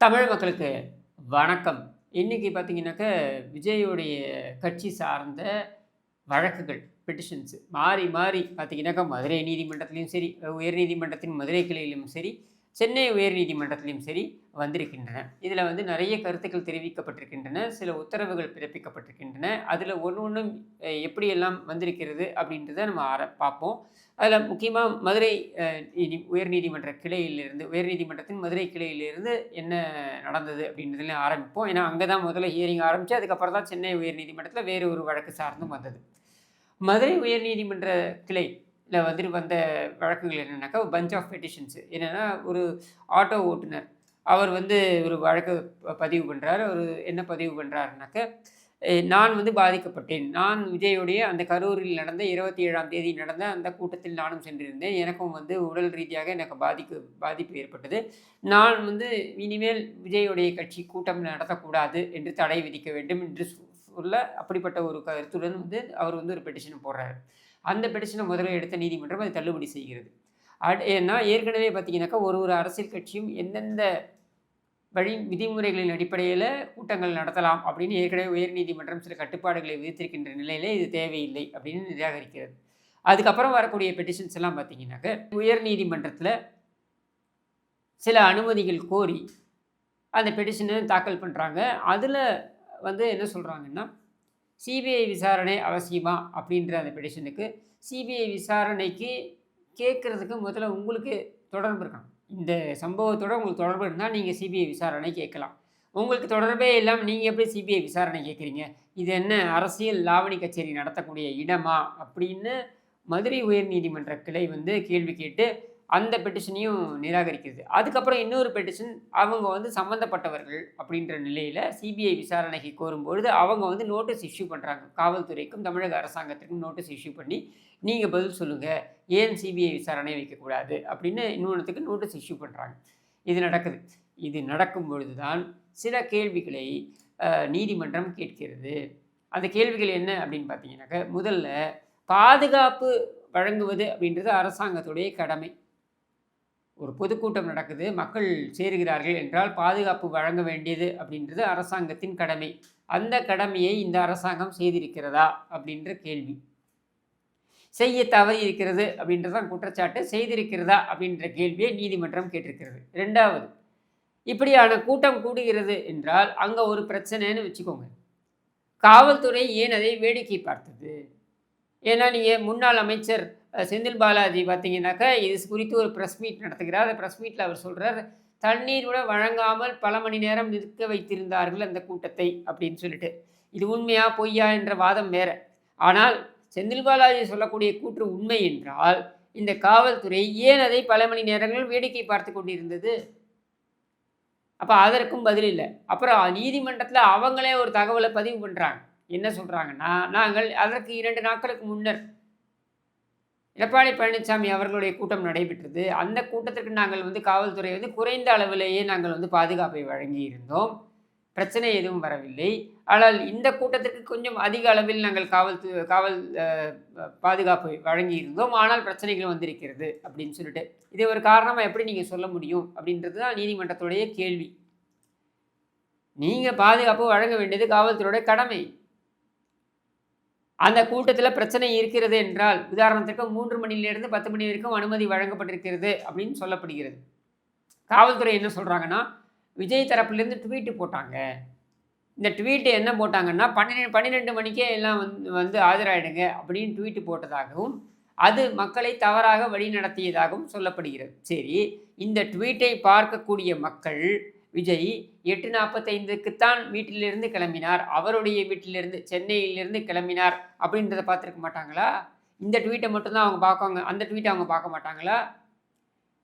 தமிழ் மக்களுக்கு வணக்கம். இன்னைக்கு பார்த்தீங்கன்னாக்க, விஜயுடைய கட்சி சார்ந்த வழக்குகள், பெட்டிஷன்ஸ் மாறி மாறி பார்த்தீங்கன்னாக்கா, மதுரை நீதிமன்றத்திலயும் சரி, உயர் நீதிமன்றத்தின் மதுரை கிளையிலும் சரி, சென்னை உயர் நீதிமன்றத்திலும் சரி வந்திருக்கின்றன. இதில வந்து நெறைய கருத்துக்கள் தெரிவிக்கப்பட்டிருக்கின்றன. சில உத்தரவுகள் பிறப்பிக்கப்பட்டிருக்கின்றன. அதில ஒண்ணு ஒண்ணும் எப்படியெல்லாம் வந்திருக்கிறது அப்படின்றத நம்ம பார்ப்போம். அதில முக்கியமா மதுரை உயர்நீதிமன்ற கிளையிலிருந்து உயர்நீதிமன்றத்தின் மதுரை கிளையிலிருந்து என்ன நடந்தது அப்படின்றதுல ஆரம்பிப்போம். ஏன்னா, அங்க தான் முதல்ல ஹியரிங் ஆரம்பிச்சு, அதுக்கப்புறம் தான் சென்னை உயர்நீதிமன்றத்தில வேறு ஒரு வழக்கு சார்ந்தும் வந்தது. மதுரை உயர்நீதிமன்ற கிளையில வந்த வழக்குகள் என்னன்னாக்கா, பஞ்ச் ஆஃப் பெட்டிஷன்ஸ். என்னன்னா, ஒரு ஆட்டோ ஓட்டுநர். அவர் வந்து ஒரு வழக்கு பதிவு பண்றாரு. அவரு என்ன பதிவு பண்றாருனாக்க, நான் வந்து பாதிக்கப்பட்டேன். நான் விஜயுடைய அந்த கரூரில் நடந்த 27ஆம் தேதி நடந்த அந்த கூட்டத்தில் நானும் சென்றிருந்தேன். எனக்கும் வந்து உடல் ரீதியாக எனக்கு பாதிப்பு ஏற்பட்டது. நான் வந்து இனிமேல் விஜயுடைய கட்சி கூட்டம் நடத்தக்கூடாது என்று தடை விதிக்க வேண்டும் என்று சொல்ல அப்படிப்பட்ட ஒரு கருத்துடன் வந்து அவர் வந்து ஒரு பெட்டிஷன போடுறாரு. அந்த பெட்டிஷன முதல்ல எடுத்த நீதிமன்றம் அதை தள்ளுபடி செய்கிறது. ஏன்னா ஏற்கனவே பார்த்தீங்கன்னாக்கா, ஒரு அரசியல் கட்சியும் எந்தெந்த விதிமுறைகளின் அடிப்படையில கூட்டங்கள் நடத்தலாம் அப்படின்னு ஏற்கனவே உயர்நீதிமன்றம் சில கட்டுப்பாடுகளை விதித்திருக்கின்ற நிலையில இது தேவையில்லை அப்படின்னு நிராகரிக்கிறது. அதுக்கப்புறம் வரக்கூடிய பெட்டிஷன்ஸ் எல்லாம் பார்த்தீங்கன்னாக்க, உயர்நீதிமன்றத்தில சில அனுமதிகள் கோரி அந்த பெட்டிஷன தாக்கல் பண்றாங்க. அதில வந்து என்ன சொல்றாங்கன்னா, சிபிஐ விசாரணை அவசியமா அப்படின்ற அந்த பெட்டிஷனுக்கு, சிபிஐ விசாரணைக்கு கேட்கறதுக்கு முதல்ல உங்களுக்கு தொடர்பு இருக்கணும். இந்த சம்பவத்தோட உங்களுக்கு தொடர்பு இருந்தா, நீங்க சிபிஐ விசாரணை கேட்கலாம். உங்களுக்கு தொடர்பே இல்லாம நீங்க எப்படி சிபிஐ விசாரணை கேட்குறீங்க? இது என்ன அரசியல் லாவணி கச்சேரி நடத்தக்கூடிய இடமா? அப்படின்னு மதுரை உயர்நீதிமன்ற கிளை வந்து கேள்வி கேட்டு, அந்த பெட்டிஷனையும் நிராகரிக்கிறது. அதுக்கப்புறம் இன்னொரு பெட்டிஷன் அவங்க வந்து சம்மந்தப்பட்டவர்கள் அப்படின்ற நிலையில சிபிஐ விசாரணைக்கு கோரும்பொழுது, அவங்க வந்து நோட்டீஸ் இஷ்யூ பண்றாங்க. காவல்துறைக்கும், தமிழக அரசாங்கத்திற்கும் நோட்டீஸ் இஷ்யூ பண்ணி, நீங்க பதில் சொல்லுங்க. ஏன் சிபிஐ விசாரணை வைக்கக்கூடாது? அப்படின்னு இன்னொன்னுத்துக்கு நோட்டீஸ் இஷ்யூ பண்றாங்க. இது நடக்குது. இது நடக்கும் பொழுது தான் சில கேள்விகளை நீதிமன்றம் கேட்கிறது. அந்த கேள்விகள் என்ன அப்படின்னு பார்த்தீங்கன்னாக்க, முதல்ல பாதுகாப்பு வழங்குவது அப்படின்றது அரசாங்கத்துடைய கடமை. ஒரு பொதுக்கூட்டம் நடக்குது, மக்கள் சேருகிறார்கள் என்றால் பாதுகாப்பு வழங்க வேண்டியது அப்படின்றது அரசாங்கத்தின் கடமை. அந்த கடமையை இந்த அரசாங்கம் செய்திருக்கிறதா அப்படின்ற கேள்வி. செய்ய தவறி இருக்கிறது அப்படின்றது தான் குற்றச்சாட்டு. செய்திருக்கிறதா அப்படின்ற கேள்வியை நீதிமன்றம் கேட்டிருக்கிறது. 2வது, இப்படியான கூட்டம் கூடுகிறது என்றால் அங்க ஒரு பிரச்சனைன்னு வச்சுக்கோங்க. காவல்துறை ஏன் அதை வேடிக்கை பார்த்தது? ஏன்னா நீங்க முன்னாள் அமைச்சர் செந்தில் பாலாஜி பார்த்தீங்கன்னாக்கா, இது குறித்து ஒரு பிரஸ் மீட் நடத்துகிறார். அந்த பிரஸ் மீட்ல அவர் சொல்றார், "தண்ணீர் கூட வழங்காமல் பல மணி நேரம் நிற்க வைத்திருந்தார்கள் அந்த கூட்டத்தை" அப்படின்னு சொல்லிட்டு. இது உண்மையா, பொய்யா என்ற வாதம் வேற. ஆனால் செந்தில் பாலாஜி சொல்லக்கூடிய கூற்று உண்மை என்றால், இந்த காவல்துறை ஏன் அதை பல மணி நேரங்கள் வேடிக்கை பார்த்து கொண்டிருந்தது? அப்ப அதற்கும் பதில் இல்ல. அப்புறம் நீதிமன்றத்தில அவங்களே ஒரு தகவல பதிவு பண்றாங்க. என்ன சொல்றாங்கன்னா, நாங்கள் அதற்கு 2 நாட்களுக்கு முன்னர் எடப்பாடி பழனிசாமி அவர்களுடைய கூட்டம் நடைபெற்றது. அந்த கூட்டத்திற்கு நாங்கள் வந்து காவல்துறை வந்து குறைந்த அளவிலேயே நாங்கள் வந்து பாதுகாப்பை வழங்கியிருந்தோம். பிரச்சனை எதுவும் வரவில்லை. ஆனால் இந்த கூட்டத்திற்கு கொஞ்சம் அதிக அளவில் நாங்கள் காவல் பாதுகாப்பை வழங்கியிருந்தோம். ஆனால் பிரச்சனைகள் வந்திருக்கிறது அப்படின்னு சொல்லிட்டு. இதை ஒரு காரணமா எப்படி நீங்க சொல்ல முடியும்? அப்படின்றது தான் நீதிமன்றத்துடைய கேள்வி. நீங்க பாதுகாப்பு வழங்க வேண்டியது காவல்துறையுடைய கடமை. அந்த கூட்டத்தில பிரச்சனை இருக்கிறது என்றால், உதாரணத்திற்கு 3 மணியிலிருந்து 10 மணி வரைக்கும் அனுமதி வழங்கப்பட்டிருக்கிறது அப்படின்னு சொல்லப்படுகிறது. காவல்துறை என்ன சொல்றாங்கன்னா, விஜய் தரப்பிலிருந்து ட்வீட் போட்டாங்க. இந்த ட்வீட் என்ன போட்டாங்கன்னா, 12 மணிக்கே எல்லாம் வந்து ஆஜராயிடுங்க அப்படின்னு ட்வீட் போட்டதாகவும், அது மக்களை தவறாக வழிநடத்தியதாகவும் சொல்லப்படுகிறது. சரி, இந்த ட்வீட்டை பார்க்கக்கூடிய மக்கள், விஜய் 8:45க்குத்தான் வீட்டிலிருந்து கிளம்பினார். அவருடைய வீட்டிலிருந்து சென்னையிலிருந்து கிளம்பினார் அப்படின்றத பார்த்துருக்க மாட்டாங்களா? இந்த ட்வீட்டை மட்டும் தான் அவங்க பார்ப்பாங்க. அந்த ட்வீட்டை அவங்க பார்க்க மாட்டாங்களா?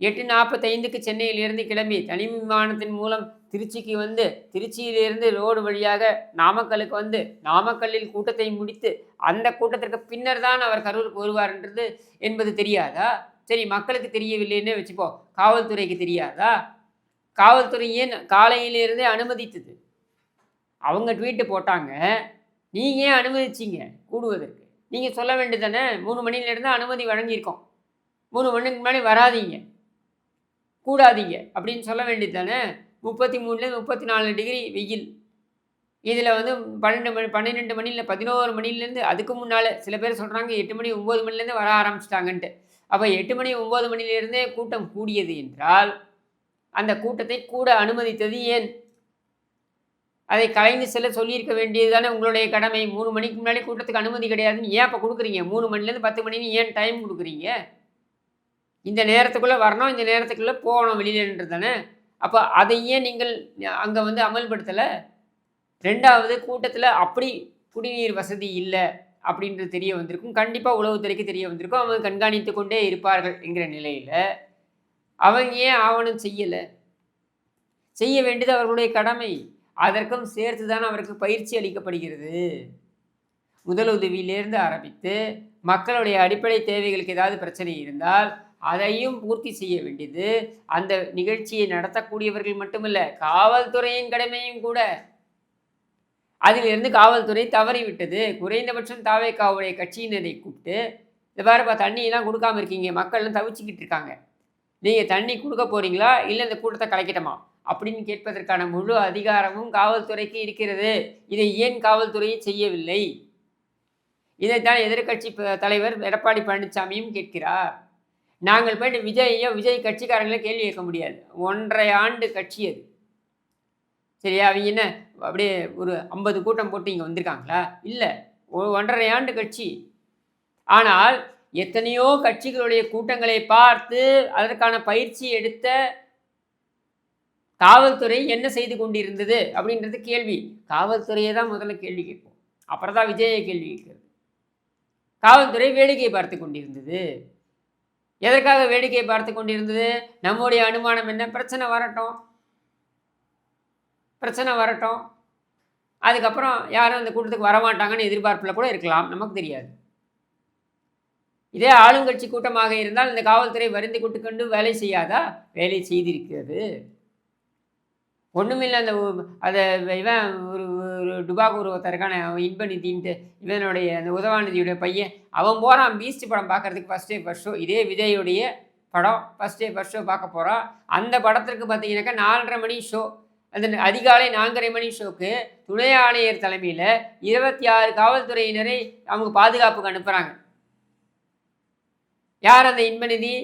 8:45க்கு சென்னையிலிருந்து கிளம்பி தனி விமானத்தின் மூலம் திருச்சிக்கு வந்து, திருச்சியிலிருந்து ரோடு வழியாக நாமக்கலுக்கு வந்து, நாமக்கல்லில் கூட்டத்தை முடித்து, அந்த கூட்டத்திற்கு பின்னர் தான் அவர் கரூருக்கு வருவார்ன்றது என்பது தெரியாதா? சரி, மக்களுக்கு தெரியவில்லைன்னே வச்சுப்போம். காவல்துறைக்கு தெரியாதா? காவல்துறை ஏன் காலையிலிருந்தே அனுமதித்தது? அவங்க ட்வீட்டு போட்டாங்க. நீங்க ஏன் அனுமதிச்சீங்க கூடுவதற்கு? நீங்க சொல்ல வேண்டியது தானே, 3 மணியிலிருந்து அனுமதி வழங்கியிருக்கோம். 3 மணிக்கு முன்னாடி வராதீங்க, கூடாதீங்க அப்படின்னு சொல்ல வேண்டியது தானே. 33லேருந்து 34 டிகிரி வெயில். இதில் வந்து 12 மணி இல்லை 11 மணிலேருந்து அதுக்கு முன்னால் சில பேர் சொல்கிறாங்க 8 மணி 9 மணிலேருந்து வர ஆரம்பிச்சிட்டாங்கன்ட்டு. அப்போ 8 மணி 9 மணிலேருந்தே கூட்டம் கூடியது என்றால் அந்த கூட்டத்தை கூட அனுமதித்தது ஏன்? அதை கலைந்து செல்ல சொல்லியிருக்க வேண்டியது தானே உங்களுடைய கடமை. 3 மணிக்கு முன்னாடி கூட்டத்துக்கு அனுமதி கிடையாதுன்னு ஏன் அப்போ கொடுக்குறீங்க? 3 மணிலேருந்து 10 மணின்னு ஏன் டைம் கொடுக்குறீங்க? இந்த நேரத்துக்குள்ளே வரணும், இந்த நேரத்துக்குள்ளே போகணும் வெளியிலன்றது தானே. அப்போ அதை ஏன் நீங்கள் அங்கே வந்து அமல்படுத்தலை? 2வது கூட்டத்தில் அப்படி குடிநீர் வசதி இல்லை அப்படின்றது தெரிய வந்திருக்கும். கண்டிப்பாக உளவுத்துறைக்கு தெரிய வந்திருக்கும். அவங்க கண்காணித்து கொண்டே இருப்பார்கள் என்கிற நிலையில் அவங்க ஏன் ஆவணம் செய்யலை? செய்ய வேண்டியது அவர்களுடைய கடமை. அதற்கும் சேர்த்து தான் அவருக்கு பயிற்சி அளிக்கப்படுகிறது. முதலுதவியிலேருந்து ஆரம்பித்து மக்களுடைய அடிப்படை தேவைகளுக்கு ஏதாவது பிரச்சனை இருந்தால் அதையும் பூர்த்தி செய்ய வேண்டியது அந்த நிகழ்ச்சியை நடத்தக்கூடியவர்கள் மட்டுமல்ல, காவல்துறையின் கடமையும் கூட. அதிலிருந்து காவல்துறை தவறிவிட்டது. குறைந்தபட்சம் தாவேக்காவுடைய கட்சியினரை கூப்பிட்டு, இந்த பாருப்பா தண்ணியெல்லாம் கொடுக்காமல் இருக்கீங்க, மக்கள்லாம் தவிச்சிக்கிட்டு இருக்காங்க, நீங்கள் தண்ணி கொடுக்க போகிறீங்களா இல்லை இந்த கூட்டத்தை கலைக்கட்டுமா அப்படின்னு கேட்பதற்கான முழு அதிகாரமும் காவல்துறைக்கு இருக்கிறது. இதை ஏன் காவல்துறையை செய்யவில்லை? இதைத்தான் எதிர்க்கட்சி தலைவர் எடப்பாடி பழனிசாமியும் கேட்கிறார். நாங்கள் போய்ட்டு விஜய் கட்சிக்காரங்களே கேள்வி கேட்க முடியாது. 1.5 ஆண்டு கட்சி அது. சரியா? அவங்க என்ன அப்படியே ஒரு 50 கூட்டம் போட்டு இங்கே வந்திருக்காங்களா? இல்லை, 1.5 ஆண்டு கட்சி. ஆனால் எத்தனையோ கட்சிகளுடைய கூட்டங்களை பார்த்து அதற்கான பயிற்சி எடுத்த காவல்துறை என்ன செய்து கொண்டிருந்தது அப்படின்றது கேள்வி. காவல்துறையை தான் முதல்ல கேள்வி கேட்போம், அப்புறம் தான் விஜயை கேள்வி கேட்கிறது. காவல்துறை வேடிக்கை பார்த்து கொண்டிருந்தது. எதற்காக வேடிக்கை பார்த்து கொண்டிருந்தது? நம்முடைய அனுமானம் என்ன? பிரச்சனை வரட்டும், அதுக்கப்புறம் யாரும் அந்த கூட்டத்துக்கு வரமாட்டாங்கன்னு எதிர்பார்ப்பில் கூட இருக்கலாம், நமக்கு தெரியாது. இதே ஆளுங்கட்சி கூட்டமாக இருந்தால் இந்த காவல்துறை வருந்தி கொண்டு வேலை செய்யாதா? வேலை செய்திருக்கிறது. ஒன்றுமில்லை, அதை இவன் ஒரு டுபாக் ஒருத்தருக்கான அவன் இன்பநிதின்ட்டு இவனுடைய அந்த உதவாநிதியுடைய பையன் அவன் போகிறான் பீஸ்ட் படம் பார்க்குறதுக்கு ஃபஸ்ட் ஷோ. இதே விஜயுடைய படம் ஃபஸ்ட் ஷோ பார்க்க போகிறான். அந்த படத்திற்கு பார்த்தீங்கன்னாக்கா 4:30 மணி ஷோ. அந்த அதிகாலை 4:30 மணி ஷோக்கு துணை ஆணையர் தலைமையில் 26 காவல்துறையினரை அவங்க பாதுகாப்புக்கு அனுப்புகிறாங்க. யார் அந்த இன்பநிதி?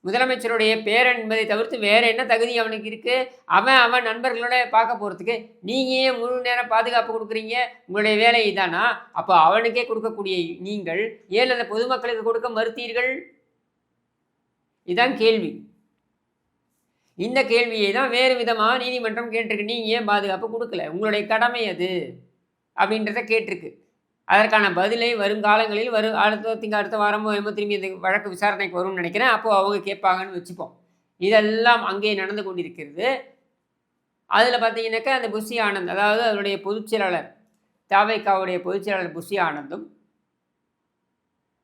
முதலமைச்சருடைய பேரன் என்பதை தவிர்த்து வேறு என்ன தகுதி அவனுக்கு இருக்குது? அவன் நண்பர்களோட பார்க்க போகிறதுக்கு நீங்கள் ஏன் முழு நேரம் பாதுகாப்பு கொடுக்குறீங்க? உங்களுடைய வேலை இதானா? அப்போ அவனுக்கே கொடுக்கக்கூடிய நீங்கள் ஏன் அந்த பொதுமக்களுக்கு கொடுக்க மறுத்தீர்கள்? இதுதான் கேள்வி. இந்த கேள்வியை தான் வேறு விதமாக நீதிமன்றம் கேட்டிருக்கு. நீங்கள் ஏன் பாதுகாப்பு கொடுக்கல? உங்களுடைய கடமை அது அப்படின்றத கேட்டிருக்கு. அதற்கான பதிலை வருங்காலங்களில் அடுத்த வாரமோ என்னமோ திரும்பி இந்த வழக்கு விசாரணைக்கு வரும்னு நினைக்கிறேன். அப்போது அவங்க கேட்பாங்கன்னு வச்சுப்போம். இதெல்லாம் அங்கே நடந்து கொண்டிருக்கிறது. அதில் பார்த்தீங்கன்னாக்கா அந்த புஷி ஆனந்த், அதாவது அதனுடைய பொதுச்செயலாளர், தாவேக்காவுடைய பொதுச்செயலாளர் புஷி ஆனந்தும்,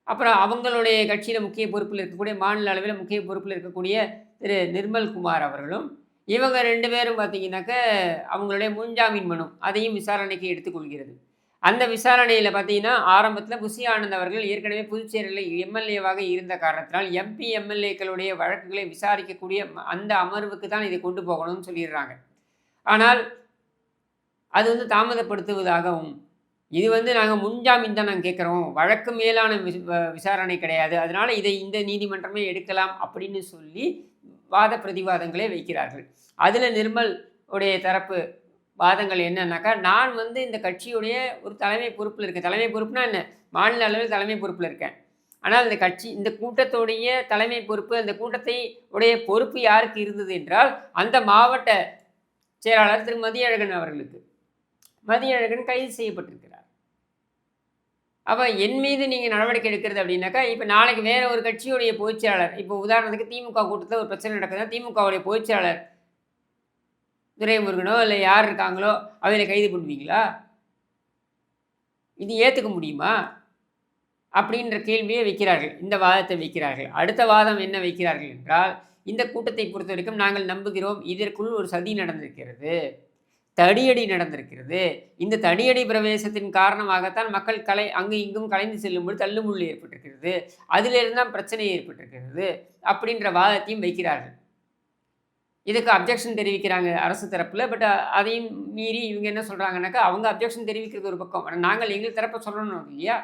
அப்புறம் அவங்களுடைய கட்சியில் முக்கிய பொறுப்பில் இருக்கக்கூடிய மாநில அளவில் முக்கிய பொறுப்பில் இருக்கக்கூடிய திரு நிர்மல்குமார் அவர்களும், இவங்க 2 பேரும் பார்த்தீங்கன்னாக்கா அவங்களுடைய முன்ஜாமீன் மனு அதையும் விசாரணைக்கு எடுத்துக்கொள்கிறது. அந்த விசாரணையில் பார்த்தீங்கன்னா ஆரம்பத்தில் புஷி ஆனந்த் அவர்கள் ஏற்கனவே புதுச்சேரியில் எம்எல்ஏவாக இருந்த காரணத்தினால் எம்பி எம்எல்ஏக்களுடைய வழக்குகளை விசாரிக்கக்கூடிய அந்த அமர்வுக்கு தான் இதை கொண்டு போகணும்னு சொல்லிடுறாங்க. ஆனால் அது தாமதப்படுத்துவதாகவும், இது நாங்கள் முன்ஜாமீன் தான் நாங்கள் கேட்குறோம், வழக்கு மேலான விசாரணை கிடையாது, அதனால் இதை இந்த நீதிமன்றமே எடுக்கலாம் அப்படின்னு சொல்லி வாத பிரதிவாதங்களே வைக்கிறார்கள். அதில் நிர்மல் உடைய தரப்பு வாதங்கள் என்னன்னாக்கா, நான் இந்த கட்சியுடைய ஒரு தலைமை பொறுப்பில் இருக்கேன். தலைமை பொறுப்புனா என்ன? மாநில அளவில் தலைமை பொறுப்பில் இருக்கேன். ஆனால் இந்த கூட்டத்துடைய தலைமை பொறுப்பு, அந்த கூட்டத்தை உடைய பொறுப்பு யாருக்கு இருந்தது என்றால் அந்த மாவட்ட செயலாளர் திரு மதியழகன் அவர்களுக்கு. மதியழகன் கைது செய்யப்பட்டிருக்கிறார். அப்போ என் மீது நீங்கள் நடவடிக்கை எடுக்கிறது அப்படின்னாக்கா, இப்போ நாளைக்கு வேறு ஒரு கட்சியுடைய பொதுச்செயலாளர், இப்போ உதாரணத்துக்கு திமுக கூட்டத்தில் ஒரு பிரச்சனை நடக்குதுன்னா திமுகவுடைய பொதுச்செயலாளர் துரைமுருகனோ இல்லை யார் இருக்காங்களோ அவங்களை கைது பண்ணுவீங்களா? இது ஏற்றுக்க முடியுமா? அப்படின்ற கேள்வியை வைக்கிறார்கள், இந்த வாதத்தை வைக்கிறார்கள். அடுத்த வாதம் என்ன வைக்கிறார்கள் என்றால், இந்த கூட்டத்தை பொறுத்த வரைக்கும் நாங்கள் நம்புகிறோம் இதற்குள் ஒரு சதி நடந்திருக்கிறது, தடியடி நடந்திருக்கிறது. இந்த தடியடி பிரவேசத்தின் காரணமாகத்தான் மக்கள் அங்கு இங்கும் கலைந்து செல்லும்போது தள்ளுமுள்ளு ஏற்பட்டிருக்கிறது, அதிலிருந்து தான் பிரச்சனை ஏற்பட்டிருக்கிறது அப்படின்ற வாதத்தையும் வைக்கிறார்கள். இதுக்கு அப்ஜெக்ஷன் தெரிவிக்கிறாங்க அரசு தரப்பில். பட் அதையும் மீறி இவங்க என்ன சொல்கிறாங்கன்னாக்கா, அவங்க அப்ஜெக்ஷன் தெரிவிக்கிறது ஒரு பக்கம். ஆனா நாங்கள் எங்கள் தரப்பை சொல்லணும் இல்லையா?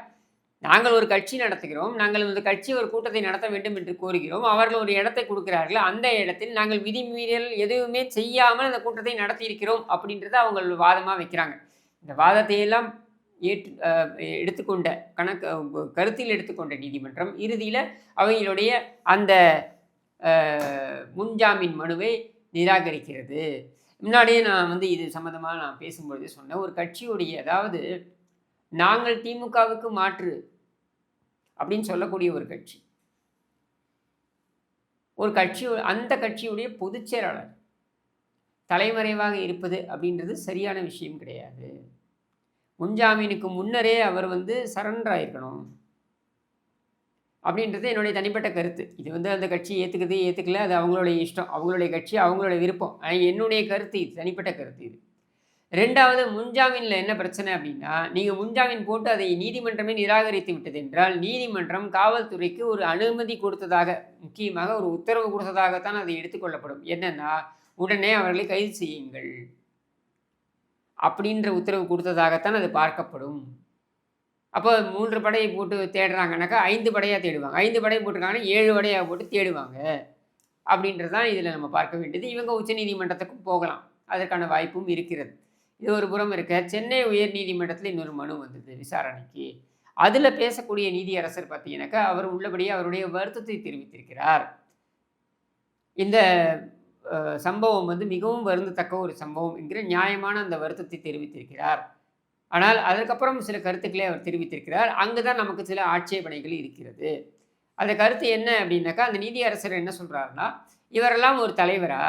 நாங்கள் ஒரு கட்சி நடத்துகிறோம். நாங்கள் இந்த கட்சி ஒரு கூட்டத்தை நடத்த வேண்டும் என்று கோருகிறோம். அவர்கள் ஒரு இடத்தை கொடுக்கிறார்கள். அந்த இடத்தில் நாங்கள் விதிமீறல் எதுவுமே செய்யாமல் அந்த கூட்டத்தை நடத்தியிருக்கிறோம் அப்படின்றத அவங்க வாதமா வைக்கிறாங்க. இந்த வாதத்தை எல்லாம் ஏற்று எடுத்துக்கொண்ட கருத்தில் எடுத்துக்கொண்ட நீதிமன்றம் இறுதியில அவங்களுடைய அந்த முன்ஜாமீன் மனுவை நிராகரிக்கிறது. முன்னாடியே நான் வந்து இது சம்மந்தமா நான் பேசும்பொழுது சொன்னேன். ஒரு கட்சியுடைய அதாவது நாங்கள் திமுகவுக்கு மாற்று அப்படின்னு சொல்லக்கூடிய ஒரு கட்சி. ஒரு கட்சி அந்த கட்சியுடைய பொதுச் செயலாளர் தலைமறைவாக இருப்பது அப்படின்றது சரியான விஷயம் கிடையாது. முன்ஜாமீனுக்கு முன்னரே அவர் வந்து சரண்டர் ஆயிருக்கணும் அப்படின்றது என்னுடைய தனிப்பட்ட கருத்து. இது வந்து அந்த கட்சி ஏற்றுக்குது ஏற்றுக்கல, அது அவங்களுடைய இஷ்டம், அவங்களுடைய கட்சி, அவங்களுடைய விருப்பம். என்னுடைய கருத்து இது, தனிப்பட்ட கருத்து இது. 2வது முன்ஜாமீனில் என்ன பிரச்சனை அப்படின்னா, நீங்கள் முன்ஜாமீன் போட்டு அதை நீதிமன்றமே நிராகரித்து விட்டது என்றால், நீதிமன்றம் காவல்துறைக்கு ஒரு அனுமதி கொடுத்ததாக, முக்கியமாக ஒரு உத்தரவு கொடுத்ததாகத்தான் அது எடுத்துக்கொள்ளப்படும். என்னன்னா, உடனே அவர்களை கைது செய்யுங்கள் அப்படின்ற உத்தரவு கொடுத்ததாகத்தான் அது பார்க்கப்படும். அப்போ 3 படையை போட்டு தேடுறாங்கனாக்கா 5 படையாக தேடுவாங்க. 5 படை போட்டிருக்காங்கன்னா 7 படையாக போட்டு தேடுவாங்க அப்படின்றது தான் இதில் நம்ம பார்க்க வேண்டியது. இவங்க உச்சநீதிமன்றத்துக்கும் போகலாம், அதற்கான வாய்ப்பும் இருக்கிறது. இது ஒரு புறம் இருக்க, சென்னை உயர்நீதிமன்றத்தில் இன்னொரு மனு வந்தது விசாரணைக்கு. அதில் பேசக்கூடிய நீதியரசர் பார்த்தீங்கன்னாக்கா, அவர் உள்ளபடியே அவருடைய வருத்தத்தை தெரிவித்திருக்கிறார். இந்த சம்பவம் வந்து மிகவும் வருந்தத்தக்க ஒரு சம்பவம் என்கிற நியாயமான அந்த வருத்தத்தை தெரிவித்திருக்கிறார். ஆனால் அதற்கப்புறம் சில கருத்துக்களை அவர் தெரிவித்திருக்கிறார். அங்கு தான் நமக்கு சில ஆட்சேபனைகள் இருக்கிறது. அந்த கருத்து என்ன அப்படின்னாக்கா, அந்த நீதியரசர் என்ன சொல்கிறாருன்னா, இவரெல்லாம் ஒரு தலைவரா,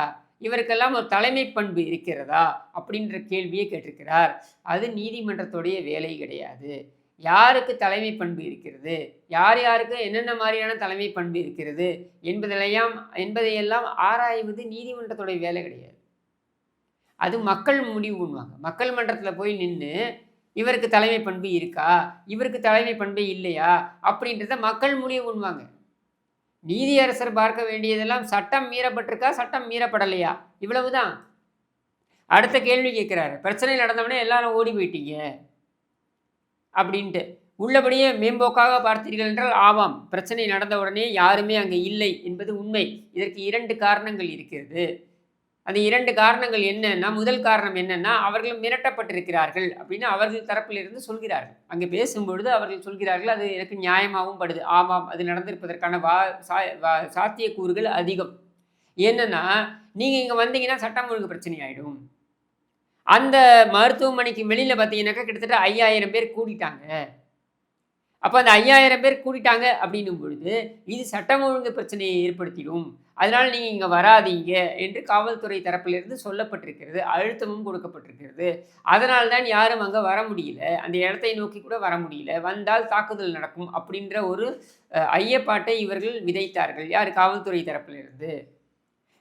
இவருக்கெல்லாம் ஒரு தலைமை பண்பு இருக்கிறதா அப்படின்ற கேள்வியை கேட்டிருக்கிறார். அது நீதிமன்றத்துடைய வேலை கிடையாது. யாருக்கு தலைமை பண்பு இருக்கிறது, யார் யாருக்கு என்னென்ன மாதிரியான தலைமை பண்பு இருக்கிறது என்பதையெல்லாம் ஆராய்வது நீதிமன்றத்துடைய வேலை கிடையாது. அது மக்கள் முடிவு பண்ணுவாங்க. மக்கள் மன்றத்தில் போய் நின்று இவருக்கு தலைமை பண்பு இருக்கா, இவருக்கு தலைமை பண்பு இல்லையா அப்படின்றத மக்கள் முடிவு பண்ணுவாங்க. நீதியரசர் பார்க்க வேண்டியதெல்லாம் சட்டம் மீறப்பட்டிருக்கா, சட்டம் மீறப்படலையா, இவ்வளவுதான். அடுத்த கேள்வி கேட்குறாரு, பிரச்சனை நடந்தவொடனே எல்லாரும் ஓடி போயிட்டீங்க அப்படின்ட்டு. உள்ளபடியே மேம்போக்காக பார்த்தீர்கள் என்றால் ஆமாம், பிரச்சனை நடந்த உடனே யாருமே அங்கே இல்லை என்பது உண்மை. இதற்கு 2 காரணங்கள் இருக்கிறது. அந்த 2 காரணங்கள் என்னன்னா, முதல் காரணம் என்னன்னா, அவர்கள் மிரட்டப்பட்டிருக்கிறார்கள் அப்படின்னு அவர்கள் தரப்பிலிருந்து சொல்கிறார்கள். அங்கே பேசும்பொழுது அவர்கள் சொல்கிறார்கள், அது எனக்கு நியாயமாகவும் படுது. ஆமாம், அது நடந்திருப்பதற்கான சாத்தியக்கூறுகள் அதிகம். என்னன்னா, நீங்கள் இங்கே வந்தீங்கன்னா சட்டம் ஒழுங்கு பிரச்சனை ஆகிடும். அந்த மருத்துவமனைக்கு வெளியில் பார்த்தீங்கன்னாக்கா கிட்டத்தட்ட 5000 பேர் கூடிட்டாங்க. அப்போ அந்த 5000 பேர் கூடிட்டாங்க அப்படின்னும் பொழுது இது சட்டம் ஒழுங்கு பிரச்சனையை ஏற்படுத்திடும். அதனால் நீங்கள் இங்கே வராதீங்க என்று காவல்துறை தரப்பிலிருந்து சொல்லப்பட்டிருக்கிறது, அழுத்தமும் கொடுக்கப்பட்டிருக்கிறது. அதனால் தான் யாரும் அங்கே வர முடியல, அந்த இடத்தை நோக்கி கூட வர முடியல, வந்தால் தாக்குதல் நடக்கும் அப்படின்ற ஒரு ஐயப்பாட்டை இவர்கள் விதைத்தார்கள். யார்? காவல்துறை தரப்பிலிருந்து.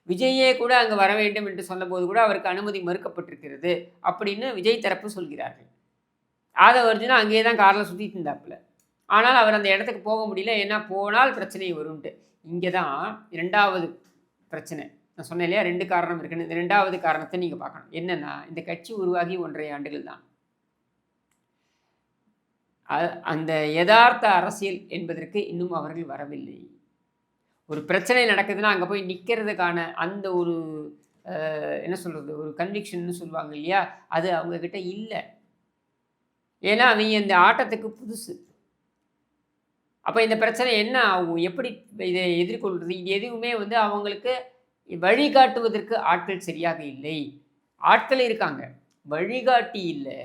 விஜயே கூட அங்கே வர வேண்டும் என்று சொன்னபோது கூட அவருக்கு அனுமதி மறுக்கப்பட்டிருக்கிறது அப்படின்னு விஜய் தரப்பு சொல்கிறார்கள். ஆதவர்ஜுனா அங்கேயே தான் காரில் சுற்றிட்டு இருந்தாப்புல. ஆனால் அவர் அந்த இடத்துக்கு போக முடியல, ஏன்னா போனால் பிரச்சனை வரும்ன்ட்டு. இங்கே தான் 2வது பிரச்சனை. நான் சொன்னேன் இல்லையா, 2 காரணம் இருக்குன்னு. இந்த 2வது காரணத்தை நீங்கள் பார்க்கணும். என்னென்னா, இந்த கட்சி உருவாகி 1.5 ஆண்டுகள் தான். அந்த யதார்த்த அரசியல் என்பதற்கு இன்னும் அவர்கள் வரவில்லை. ஒரு பிரச்சனை நடக்குதுன்னா அங்கே போய் நிற்கிறதுக்கான அந்த ஒரு என்ன சொல்கிறது, ஒரு கன்விக்ஷன்னு சொல்லுவாங்க இல்லையா, அது அவங்கக்கிட்ட இல்லை. ஏன்னா அவங்க இந்த ஆட்டத்துக்கு புதுசு. அப்போ இந்த பிரச்சனை என்ன ஆகும், எப்படி இதை எதிர்கொள்வது, இது எதுவுமே வந்து அவங்களுக்கு வழிகாட்டுவதற்கு ஆட்கள் சரியாக இல்லை. ஆட்கள் இருக்காங்க, வழிகாட்டி இல்லை.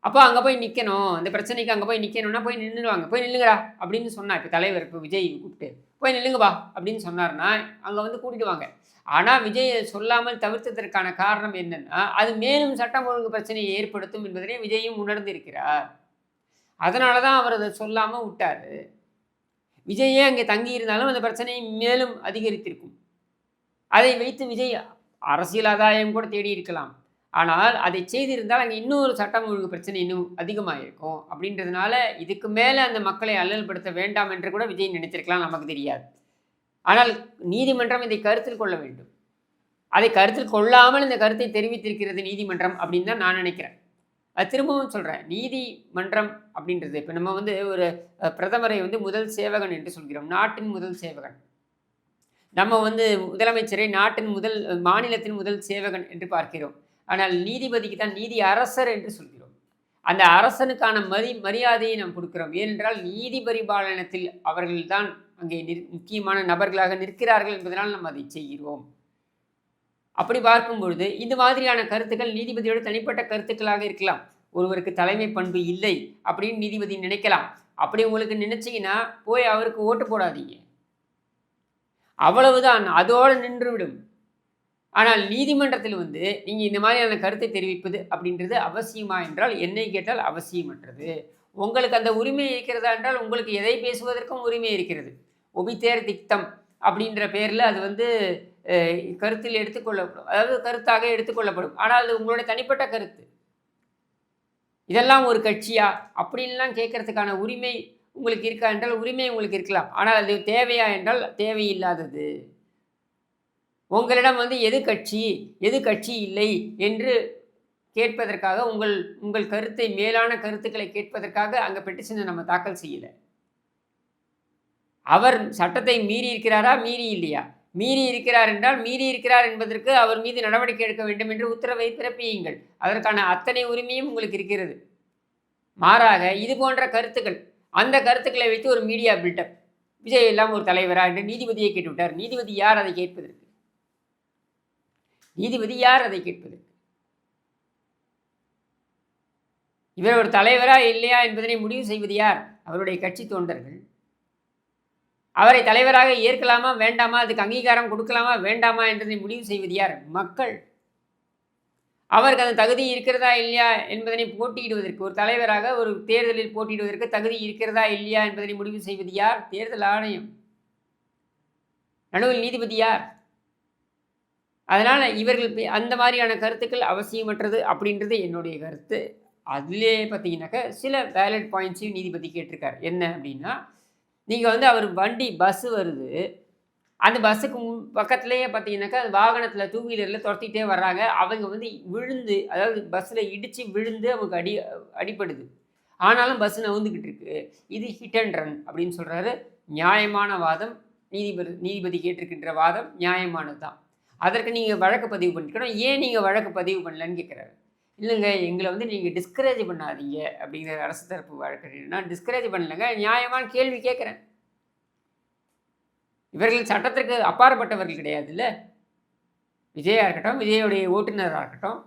அப்போ அங்கே போய் நிற்கணும், அந்த பிரச்சனைக்கு அங்கே போய் நிற்கணும்னா போய் நின்றுடுவாங்க. போய் நில்லுங்கடா அப்படின்னு சொன்னால், இப்போ தலைவர் இப்போ விஜய் கூப்பிட்டு போய் நில்லுங்கப்பா அப்படின்னு சொன்னார்னா அங்கே வந்து கூட்டிடுவாங்க. ஆனால் விஜய் சொல்லாமல் தவிர்த்ததற்கான காரணம் என்னென்னா, அது மேலும் சட்டம் ஒழுங்கு பிரச்சனையை ஏற்படுத்தும் என்பதனை விஜயும் உணர்ந்து இருக்கிறார். அதனால தான் அவர் அதை சொல்லாமல் விட்டார். விஜயே அங்கே தங்கி இருந்தாலும் அந்த பிரச்சனையை மேலும் அதிகரித்திருக்கும். அதை வைத்து விஜய் அரசியல் ஆதாயம் கூட தேடி இருக்கலாம். ஆனால் அதை செய்திருந்தால் அங்கே இன்னொரு சட்டம் ஒழுங்கு பிரச்சனை இன்னும் அதிகமாக இருக்கும். அப்படின்றதுனால இதுக்கு மேலே அந்த மக்களை அல்லல்படுத்த வேண்டாம் என்று கூட விஜய் நினைத்திருக்கலாம், நமக்கு தெரியாது. ஆனால் நீதிமன்றம் இதை கருத்தில் கொள்ள வேண்டும். அதை கருத்தில் கொள்ளாமல் இந்த கருத்தை தெரிவித்திருக்கிறது நீதிமன்றம் அப்படின்னு தான் நான் நினைக்கிறேன். அது திரும்பவும் சொல்கிறேன், நீதிமன்றம் அப்படின்றது இப்போ நம்ம வந்து ஒரு பிரதமரை வந்து முதல் சேவகன் என்று சொல்கிறோம், நாட்டின் முதல் சேவகன். நம்ம வந்து முதலமைச்சரை நாட்டின் மாநிலத்தின் முதல் சேவகன் என்று பார்க்கிறோம். ஆனால் நீதிபதிக்கு தான் நீதி அரசர் என்று சொல்கிறோம். அந்த அரசனுக்கான மரியாதையை நாம் கொடுக்கிறோம். ஏனென்றால் நீதி பரிபாலனத்தில் அவர்கள்தான் அங்கே முக்கியமான நபர்களாக நிற்கிறார்கள் என்பதனால் நம்ம அதை செய்கிறோம். அப்படி பார்க்கும் பொழுது இந்த மாதிரியான கருத்துக்கள் நீதிபதியோட தனிப்பட்ட கருத்துக்களாக இருக்கலாம். ஒருவருக்கு தலைமை பண்பு இல்லை அப்படின்னு நீதிபதி நினைக்கலாம். அப்படி உங்களுக்கு நினைச்சீங்கன்னா போய் அவருக்கு ஓட்டு போடாதீங்க, அவ்வளவுதான், அதோடு நின்றுவிடும். ஆனால் நீதிமன்றத்தில் வந்து நீங்கள் இந்த மாதிரியான கருத்தை தெரிவிப்பது அப்படின்றது அவசியமா என்றால் என்னை கேட்டால் அவசியமற்றது. உங்களுக்கு அந்த உரிமை இருக்கிறதா என்றால் உங்களுக்கு எதை பேசுவதற்கும் உரிமை இருக்கிறது. ஒபித்தேர் திக்தம் அப்படின்ற பேரில் அது வந்து கருத்தில் எடுத்துக்கொள்ளப்படும், அதாவது கருத்தாக எடுத்துக்கொள்ளப்படும். ஆனால் அது உங்களுடைய தனிப்பட்ட கருத்து. இதெல்லாம் ஒரு கட்சியா அப்படின்லாம் கேட்கறதுக்கான உரிமை உங்களுக்கு இருக்கா என்றால் உரிமை உங்களுக்கு இருக்கலாம். ஆனால் அது தேவையா என்றால் தேவையில்லாதது. உங்களிடம் வந்து எது கட்சி இல்லை என்று கேட்பதற்காக உங்கள் கருத்தை, மேலான கருத்துக்களை கேட்பதற்காக அங்கே பெட்டிஷனை நம்ம தாக்கல் செய்யலை. அவர் சட்டத்தை மீறி இருக்கிறாரா, மீறி இல்லையா? மீறி இருக்கிறார் என்றால் மீறி இருக்கிறார் என்பதற்கு அவர் மீது நடவடிக்கை எடுக்க வேண்டும் என்று உத்தரவை பிறப்பியுங்கள். அதற்கான அத்தனை உரிமையும் உங்களுக்கு இருக்கிறது. மாறாக இது போன்ற கருத்துக்கள், அந்த கருத்துக்களை வைத்து ஒரு மீடியா பில்டப், விஜய் எல்லாம் ஒரு தலைவரா என்று நீதிபதியை கேட்டுவிட்டார். நீதிபதி யார் அதை கேட்பதற்கு? நீதிபதி யார் அதை கேட்பதற்கு? இவர் ஒரு தலைவரா இல்லையா என்பதனை முடிவு செய்வது யார்? அவருடைய கட்சி தொண்டர்கள். அவரை தலைவராக ஏற்கலாமா வேண்டாமா, அதுக்கு அங்கீகாரம் கொடுக்கலாமா வேண்டாமா என்பதை முடிவு செய்வது யார்? மக்கள். அவருக்கு அந்த தகுதி இருக்கிறதா இல்லையா என்பதனை போட்டியிடுவதற்கு, ஒரு தலைவராக ஒரு தேர்தலில் போட்டியிடுவதற்கு தகுதி இருக்கிறதா இல்லையா என்பதனை முடிவு செய்வது யார்? தேர்தல் ஆணையம். நடுவில் நீதிபதி யார்? அதனால் இவர்கள் அந்த மாதிரியான கருத்துக்கள் அவசியமற்றது அப்படின்றது என்னுடைய கருத்து. அதிலே பார்த்தீங்கன்னாக்கா சில வேலிட் பாயிண்ட்ஸையும் நீதிபதி கேட்டிருக்கார். என்ன அப்படின்னா, நீங்கள் வந்து அவர் பஸ்ஸு வருது, அந்த பஸ்ஸுக்கு பக்கத்துலேயே பார்த்தீங்கன்னாக்கா அது வாகனத்தில் டூ வீலரில் துரத்திட்டே வர்றாங்க. அவங்க வந்து விழுந்து, அதாவது பஸ்ஸில் இடித்து விழுந்து அவங்க அடிப்படுது. ஆனாலும் பஸ்ஸு நவுந்துக்கிட்டு இருக்கு. இது ஹிட் அண்ட் ரன் அப்படின்னு சொல்கிறாரு. நியாயமான வாதம். நீதிபதி கேட்டிருக்கின்ற வாதம் நியாயமானது தான். அதற்கு நீங்கள் வழக்கு பதிவு பண்ணிக்கணும். ஏன் நீங்கள் வழக்கு பதிவு பண்ணலன்னு கேட்குறாரு. இல்லைங்க, எங்களை வந்து நீங்கள் டிஸ்கரேஜ் பண்ணாதீங்க அப்படிங்கிற அரசு தரப்பு வழக்கறிஞர். நான் டிஸ்கரேஜ் பண்ணலைங்க, நியாயமான கேள்வி கேட்குறேன். இவர்கள் சட்டத்திற்கு அப்பாற்பட்டவர்கள் கிடையாது இல்லை. விஜயாக இருக்கட்டும், விஜயோடைய ஓட்டுநராக இருக்கட்டும்,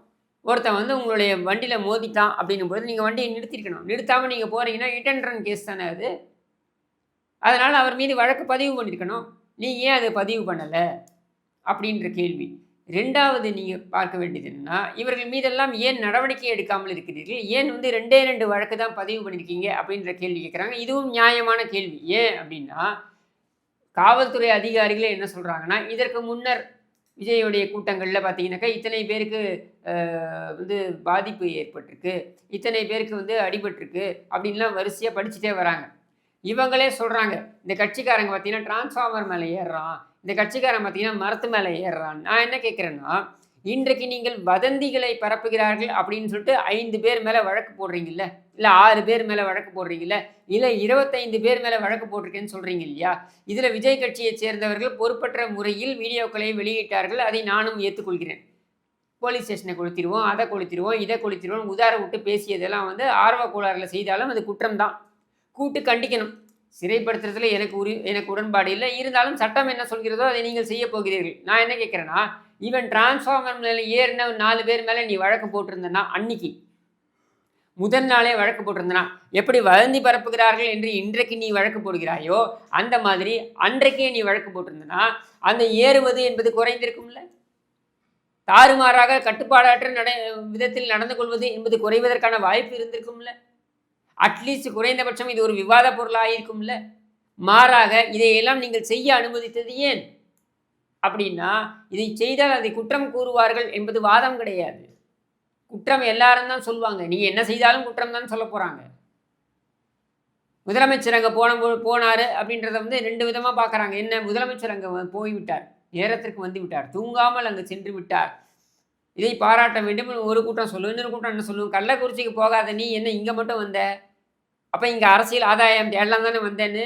ஒருத்தன் வந்து உங்களுடைய வண்டியில் மோதிட்டான் அப்படின்னும் போது நீங்கள் வண்டியை நிறுத்திருக்கணும். நிறுத்தாமல் நீங்கள் போகிறீங்கன்னா ஹிட் அண்ட் ரன் கேஸ் தானே அது. அதனால் அவர் மீது வழக்கு பதிவு பண்ணியிருக்கணும். நீங்கள் ஏன் அதை பதிவு பண்ணலை அப்படின்ற கேள்வி. ரெண்டாவது நீங்கள் பார்க்க வேண்டியது என்னென்னா, இவர்கள் மீதெல்லாம் ஏன் நடவடிக்கை எடுக்காமல் இருக்கிறீர்கள்? ஏன் வந்து 2 வழக்கு தான் பதிவு பண்ணியிருக்கீங்க அப்படின்ற கேள்வி கேட்குறாங்க. இதுவும் நியாயமான கேள்வி. ஏன் அப்படின்னா, காவல்துறை அதிகாரிகளே என்ன சொல்கிறாங்கன்னா, இதற்கு முன்னர் விஜயோடைய கூட்டங்களில் பார்த்தீங்கன்னாக்கா இத்தனை பேருக்கு வந்து பாதிப்பு ஏற்பட்டிருக்கு, இத்தனை பேருக்கு வந்து அடிபட்டிருக்கு அப்படின்லாம் வரிசையாக படிச்சுட்டே வராங்க. இவங்களே சொல்கிறாங்க, இந்த கட்சிக்காரங்க பார்த்தீங்கன்னா டிரான்ஸ்ஃபார்மர் மேலே ஏறுறான், இந்த கட்சிக்காரன் பார்த்தீங்கன்னா மரத்து மேலே ஏறுறான். நான் என்ன கேட்குறேன்னா, இன்றைக்கு நீங்கள் வதந்திகளை பரப்புகிறார்கள் அப்படின்னு சொல்லிட்டு 5 பேர் மேலே வழக்கு போடுறீங்கல்ல, இல்லை 6 பேர் மேலே வழக்கு போடுறீங்கல்ல, இல்லை 25 பேர் மேலே வழக்கு போட்டிருக்கேன்னு சொல்கிறீங்க இல்லையா? இதில் விஜய் கட்சியைச் சேர்ந்தவர்கள் பொறுப்பற்ற முறையில் வீடியோக்களை வெளியிட்டார்கள். அதை நானும் ஏற்றுக்கொள்கிறேன். போலீஸ் ஸ்டேஷனை கொளுத்திடுவோம், அதை கொளுத்திடுவோம், இதை கொளுத்திடுவோம், உதார விட்டு பேசியதெல்லாம் வந்து ஆர்வ கோளாறில் செய்தாலும் அது குற்றம்தான். கூட்டு கண்டிக்கணும். சிறைப்படுத்துறதுல எனக்கு உடன்பாடு இல்லை. இருந்தாலும் சட்டம் என்ன சொல்கிறதோ அதை நீங்கள் செய்ய போகிறீர்கள். நான் என்ன கேட்குறேன்னா, ஈவன் டிரான்ஸ்ஃபார்மர் மேலே ஏறின 4 பேர் மேலே நீ வழக்கு போட்டிருந்தனா, அன்னைக்கு முதல் நாளே வழக்கு போட்டிருந்தனா, எப்படி வதந்தி பரப்புகிறார்கள் என்று இன்றைக்கு நீ வழக்கு போடுகிறாயோ அந்த மாதிரி அன்றைக்கே நீ வழக்கு போட்டிருந்தனா, அந்த ஏறுவது என்பது குறைந்திருக்கும்ல. தாறுமாறாக கட்டுப்பாடற்ற விதத்தில் நடந்து கொள்வது என்பது குறைவதற்கான வாய்ப்பு இருந்திருக்கும்ல. அட்லீஸ்ட் குறைந்தபட்சம் இது ஒரு விவாத பொருளாக இருக்கும்ல. மாறாக இதையெல்லாம் நீங்கள் செய்ய அனுமதித்தது ஏன் அப்படின்னா, இதை செய்தால் அதை குற்றம் கூறுவார்கள் என்பது வாதம் கிடையாது. குற்றம் எல்லாரும் தான் சொல்லுவாங்க. நீ என்ன செய்தாலும் குற்றம் தான் சொல்ல போகிறாங்க. முதலமைச்சர் அங்கே போனார் அப்படின்றத வந்து 2 விதமாக பார்க்குறாங்க. என்ன, முதலமைச்சர் அங்கே போய்விட்டார், நேரத்திற்கு வந்து விட்டார், தூங்காமல் அங்கு சென்று விட்டார். இதை பாராட்ட வேண்டும் ஒரு கூட்டம் சொல்லும். இன்னொரு கூட்டம் என்ன சொல்லும்? கள்ளக்குறிச்சிக்கு போகாத நீ என்ன இங்கே மட்டும் வந்த? அப்போ இங்கே அரசியல் ஆதாயம் தேடலாம் தானே வந்தேன்னு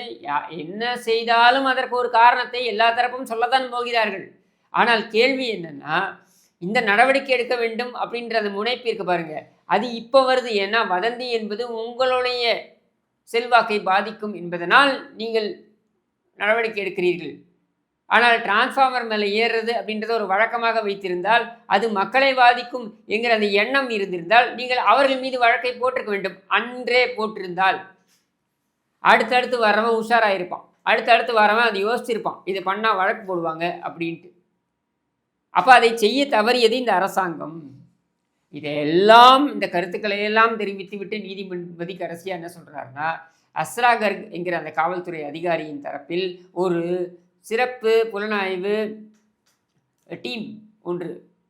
என்ன செய்தாலும் அதற்கு ஒரு காரணத்தை எல்லா தரப்பும் சொல்லத்தான் போகிறார்கள். ஆனால் கேள்வி என்னன்னா, இந்த நடவடிக்கை எடுக்க வேண்டும் அப்படின்ற அந்த முனைப்பு இருக்கு பாருங்க, அது இப்போ வருது. ஏன்னா வதந்தி என்பது உங்களுடைய செல்வாக்கை பாதிக்கும் என்பதனால் நீங்கள் நடவடிக்கை எடுக்கிறீர்கள். ஆனால் டிரான்ஸ்ஃபார்மர் மேலே ஏறுறது அப்படின்றத ஒரு வழக்கமாக வைத்திருந்தால், அது மக்களை பாதிக்கும் என்கிற அந்த எண்ணம் இருந்திருந்தால், நீங்கள் அவர்கள் மீது வழக்கை போட்டிருக்க வேண்டும். அன்றே போட்டிருந்தால் அடுத்தடுத்து வரவன் உஷாராயிருப்பான். அடுத்தடுத்து வரவன் அதை யோசிச்சிருப்பான், இதை பண்ணால் வழக்கு போடுவாங்க அப்படின்ட்டு. அப்போ அதை செய்ய தவறியது இந்த அரசாங்கம். இதையெல்லாம் இந்த கருத்துக்களை எல்லாம் தெரிவித்து விட்டு நீதிபதி கடைசியாக என்ன சொல்கிறாருன்னா, அஸ்ரா கர்க் என்கிற அந்த காவல்துறை அதிகாரியின் தரப்பில் ஒரு சிறப்பு புலனாய்வு டீம்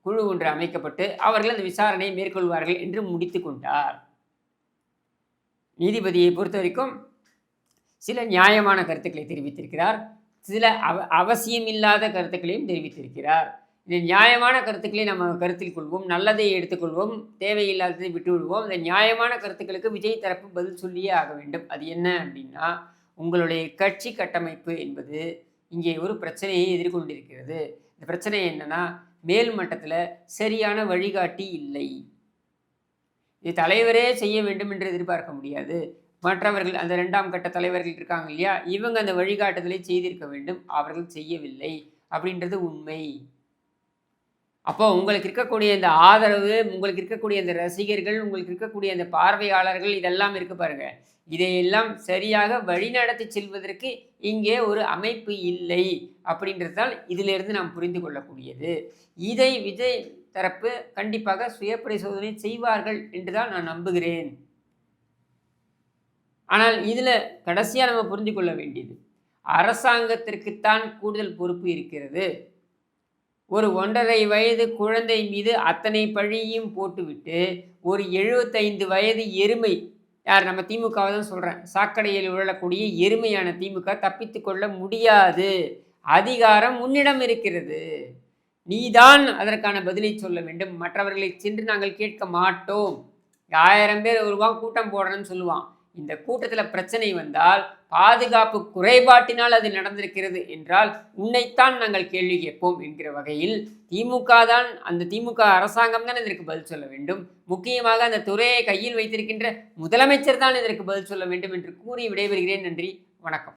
குழு ஒன்று அமைக்கப்பட்டு அவர்கள் அந்த விசாரணையை மேற்கொள்வார்கள் என்று முடித்து கொண்டார். நீதிபதியை பொறுத்த வரைக்கும் சில நியாயமான கருத்துக்களை தெரிவித்திருக்கிறார், சில அவசியமில்லாத கருத்துக்களையும் தெரிவித்திருக்கிறார். இந்த நியாயமான கருத்துக்களை நம்ம கருத்தில் கொள்வோம், நல்லதை எடுத்துக்கொள்வோம், தேவையில்லாததை விட்டுவிடுவோம். இந்த நியாயமான கருத்துக்களுக்கு விஜய் தரப்பு பதில் சொல்லியே ஆக வேண்டும். அது என்ன அப்படின்னா, உங்களுடைய கட்சி கட்டமைப்பு என்பது இங்கே ஒரு பிரச்சனையை எதிர்கொண்டிருக்கிறது. இந்த பிரச்சனை என்னன்னா, மேல் மட்டத்தில் சரியான வழிகாட்டி இல்லை. இது தலைவரே செய்ய வேண்டும் என்று எதிர்பார்க்க முடியாது. மற்றவர்கள் அந்த 2ஆம் கட்ட தலைவர்கள் இருக்காங்க இல்லையா, இவங்க அந்த வழிகாட்டுதலை செய்திருக்க வேண்டும், அவர்கள் செய்யவில்லை அப்படின்றது உண்மை. அப்போ உங்களுக்கு இருக்கக்கூடிய இந்த ஆதரவு, உங்களுக்கு இருக்கக்கூடிய இந்த ரசிகர்கள், உங்களுக்கு இருக்கக்கூடிய இந்த பார்வையாளர்கள், இதெல்லாம் இருக்கு பாருங்க, இதையெல்லாம் சரியாக வழிநடத்தி செல்வதற்கு இங்கே ஒரு அமைப்பு இல்லை அப்படின்றது தான் இதிலிருந்து நாம் புரிந்து கொள்ளக்கூடியது. இதை விஜய் தரப்பு கண்டிப்பாக சுய பரிசோதனை செய்வார்கள் என்று தான் நான் நம்புகிறேன். ஆனால் இதில் கடைசியாக நம்ம புரிந்து கொள்ள வேண்டியது, அரசாங்கத்திற்குத்தான் கூடுதல் பொறுப்பு இருக்கிறது. ஒரு 1.5 வயது குழந்தை மீது அத்தனை பழியும் போட்டுவிட்டு ஒரு 75 வயது எருமை, யார் நம்ம திமுகவை தான் சொல்கிறேன், சாக்கடையில் உழக்கூடிய எருமையான திமுக தப்பித்து கொள்ள முடியாது. அதிகாரம் உன்னிடம் இருக்கிறது, நீதான் அதற்கான பதிலை சொல்ல வேண்டும். மற்றவர்களை சென்று நாங்கள் கேட்க மாட்டோம். 1000 பேர் வருவான், கூட்டம் போடுறேன்னு சொல்லுவான். இந்த கூட்டத்தில் பிரச்சனை வந்தால் பாதுகாப்பு குறைபாட்டினால் அது நடந்திருக்கிறது என்றால் உன்னைத்தான் நாங்கள் கேள்வி கேட்போம் என்கிற வகையில் அந்த திமுக அரசாங்கம் தான் இதற்கு பதில் சொல்ல வேண்டும். முக்கியமாக அந்த துறையை கையில் வைத்திருக்கின்ற முதலமைச்சர் தான் இதற்கு பதில் சொல்ல வேண்டும் என்று கூறி விடைபெறுகிறேன். நன்றி, வணக்கம்.